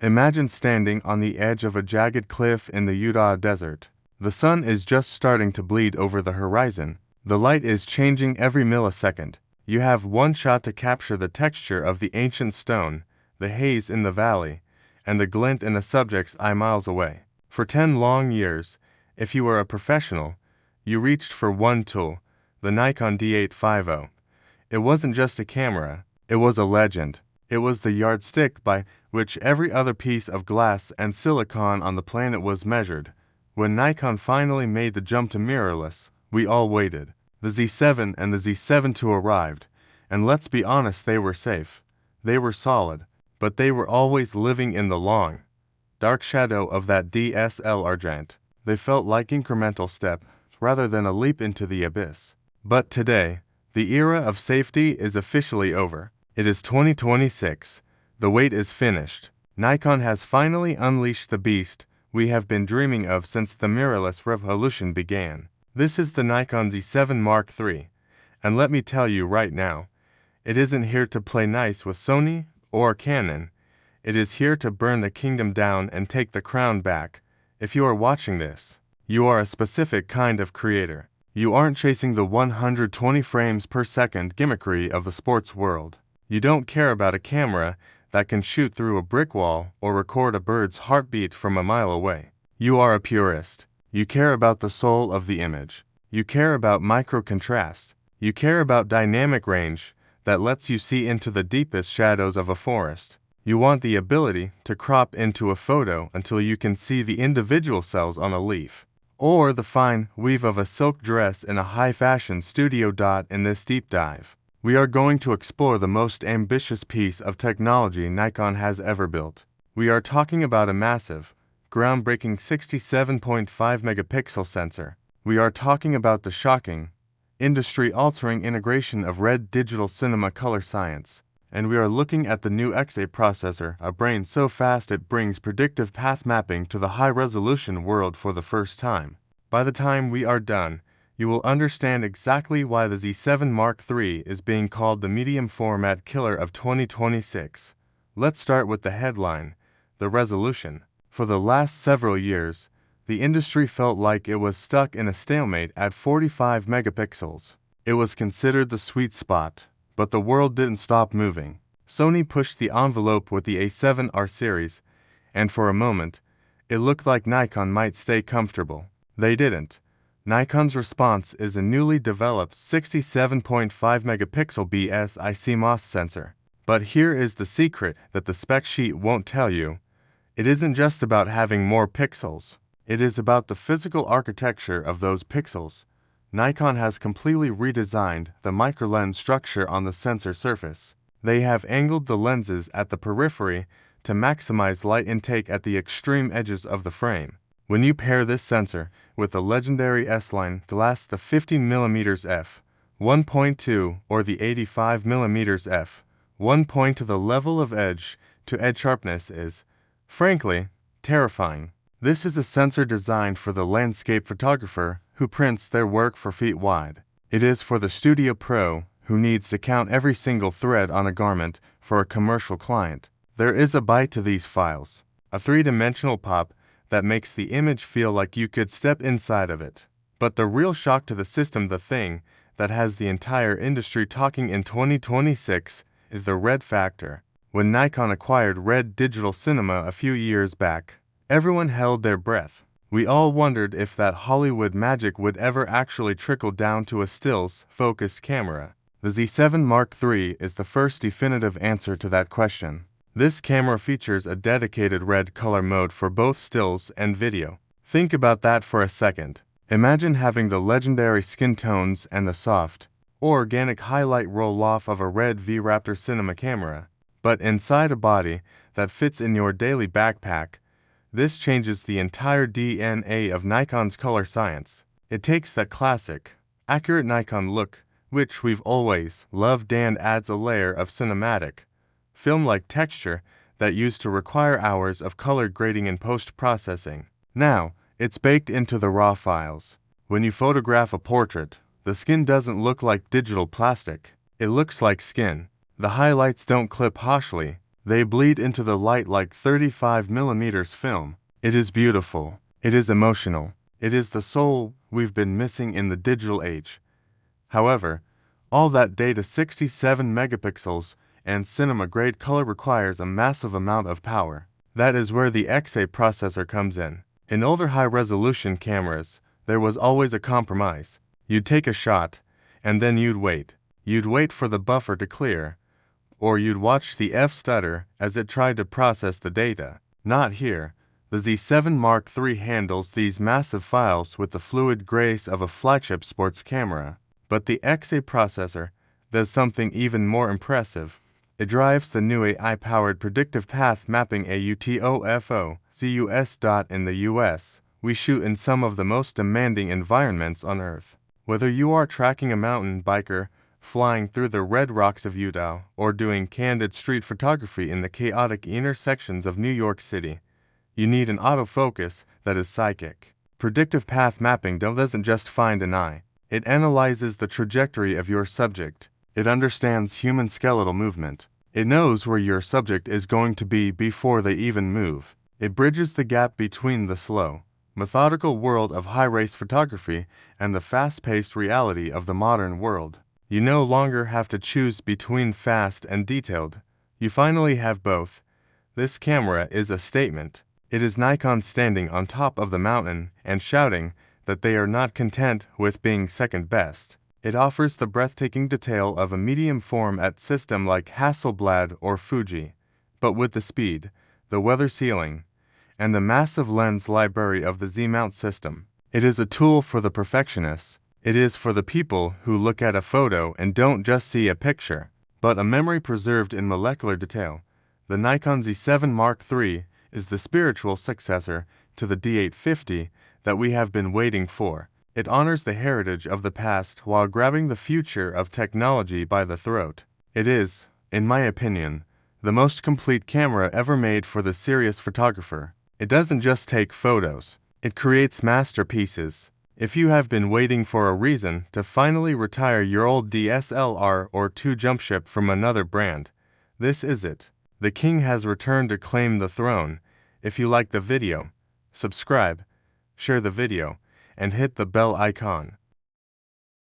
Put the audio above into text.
Imagine standing on the edge of a jagged cliff in the Utah desert. The sun is just starting to bleed over the horizon. The light is changing every millisecond. You have one shot to capture the texture of the ancient stone, the haze in the valley, and the glint in a subject's eye miles away. For 10 long years, if you were a professional, you reached for one tool, the Nikon D850. It wasn't just a camera, it was a legend. It was the yardstick by which every other piece of glass and silicon on the planet was measured. When Nikon finally made the jump to mirrorless, we all waited. The Z7 and the Z7 II arrived, and let's be honest, they were safe. They were solid, but they were always living in the long, dark shadow of that DSLR giant. They felt like incremental step, rather than a leap into the abyss. But today, the era of safety is officially over. It is 2026. The wait is finished. Nikon has finally unleashed the beast we have been dreaming of since the mirrorless revolution began. This is the Nikon Z7 Mark III, and let me tell you right now, it isn't here to play nice with Sony or Canon. It is here to burn the kingdom down and take the crown back. If you are watching this, you are a specific kind of creator. You aren't chasing the 120 frames per second gimmickry of the sports world. You don't care about a camera that can shoot through a brick wall or record a bird's heartbeat from a mile away. You are a purist. You care about the soul of the image. You care about micro-contrast. You care about dynamic range that lets you see into the deepest shadows of a forest. You want the ability to crop into a photo until you can see the individual cells on a leaf, or the fine weave of a silk dress in a high-fashion studio. In this deep dive, we are going to explore the most ambitious piece of technology Nikon has ever built. We are talking about a massive, groundbreaking 67.5 megapixel sensor. We are talking about the shocking, industry-altering integration of red digital cinema color science. And we are looking at the new X8 processor, a brain so fast it brings predictive path mapping to the high-resolution world for the first time. By the time we are done, you will understand exactly why the Z7 Mark III is being called the medium format killer of 2026. Let's start with the headline, the resolution. For the last several years, the industry felt like it was stuck in a stalemate at 45 megapixels. It was considered the sweet spot. But the world didn't stop moving. Sony pushed the envelope with the A7R series, and for a moment, it looked like Nikon might stay comfortable. They didn't. Nikon's response is a newly developed 67.5 megapixel BSI CMOS sensor. But here is the secret that the spec sheet won't tell you. It isn't just about having more pixels. It is about the physical architecture of those pixels. Nikon has completely redesigned the microlens structure on the sensor surface. They have angled the lenses at the periphery to maximize light intake at the extreme edges of the frame. When you pair this sensor with the legendary S-line glass, the 50mm f1.2 or the 85mm f1.2, the level of edge-to-edge sharpness is, frankly, terrifying. This is a sensor designed for the landscape photographer who prints their work for feet wide. It is for the studio pro who needs to count every single thread on a garment for a commercial client. There is a bite to these files, a three-dimensional pop that makes the image feel like you could step inside of it. But the real shock to the system, the thing that has the entire industry talking in 2026, is the red factor. When Nikon acquired Red Digital Cinema a few years back, everyone held their breath. We all wondered if that Hollywood magic would ever actually trickle down to a stills-focused camera. The Z7 Mark III is the first definitive answer to that question. This camera features a dedicated red color mode for both stills and video. Think about that for a second. Imagine having the legendary skin tones and the soft, organic highlight roll-off of a red V-Raptor cinema camera, but inside a body that fits in your daily backpack. This changes the entire DNA of Nikon's color science. It takes that classic, accurate Nikon look, which we've always loved, and adds a layer of cinematic, film-like texture that used to require hours of color grading and post-processing. Now, it's baked into the raw files. When you photograph a portrait, the skin doesn't look like digital plastic. It looks like skin. The highlights don't clip harshly. They bleed into the light like 35mm film. It is beautiful. It is emotional. It is the soul we've been missing in the digital age. However, all that data, 67 megapixels, and cinema-grade color requires a massive amount of power. That is where the XA processor comes in. In older high-resolution cameras, there was always a compromise. You'd take a shot, and then you'd wait. You'd wait for the buffer to clear, or you'd watch the F stutter as it tried to process the data. Not here. The Z7 Mark III handles these massive files with the fluid grace of a flagship sports camera. But the XA processor does something even more impressive. It drives the new AI-powered Predictive Path Mapping AUTOFOCUS. In the US, we shoot in some of the most demanding environments on Earth. Whether you are tracking a mountain biker, flying through the red rocks of Utah, or doing candid street photography in the chaotic intersections of New York City, you need an autofocus that is psychic. Predictive Path Mapping doesn't just find an eye. It analyzes the trajectory of your subject. It understands human skeletal movement. It knows where your subject is going to be before they even move. It bridges the gap between the slow, methodical world of high-res photography and the fast-paced reality of the modern world. You no longer have to choose between fast and detailed. You finally have both. This camera is a statement. It is Nikon standing on top of the mountain and shouting that they are not content with being second best. It offers the breathtaking detail of a medium format system like Hasselblad or Fuji, but with the speed, the weather sealing, and the massive lens library of the Z-mount system. It is a tool for the perfectionists. It is for the people who look at a photo and don't just see a picture, but a memory preserved in molecular detail. The Nikon Z7 Mark III is the spiritual successor to the D850 that we have been waiting for. It honors the heritage of the past while grabbing the future of technology by the throat. It is, in my opinion, the most complete camera ever made for the serious photographer. It doesn't just take photos. It creates masterpieces. If you have been waiting for a reason to finally retire your old DSLR or 2 jump ship from another brand, this is it. The king has returned to claim the throne. If you like the video, subscribe, share the video, and hit the bell icon.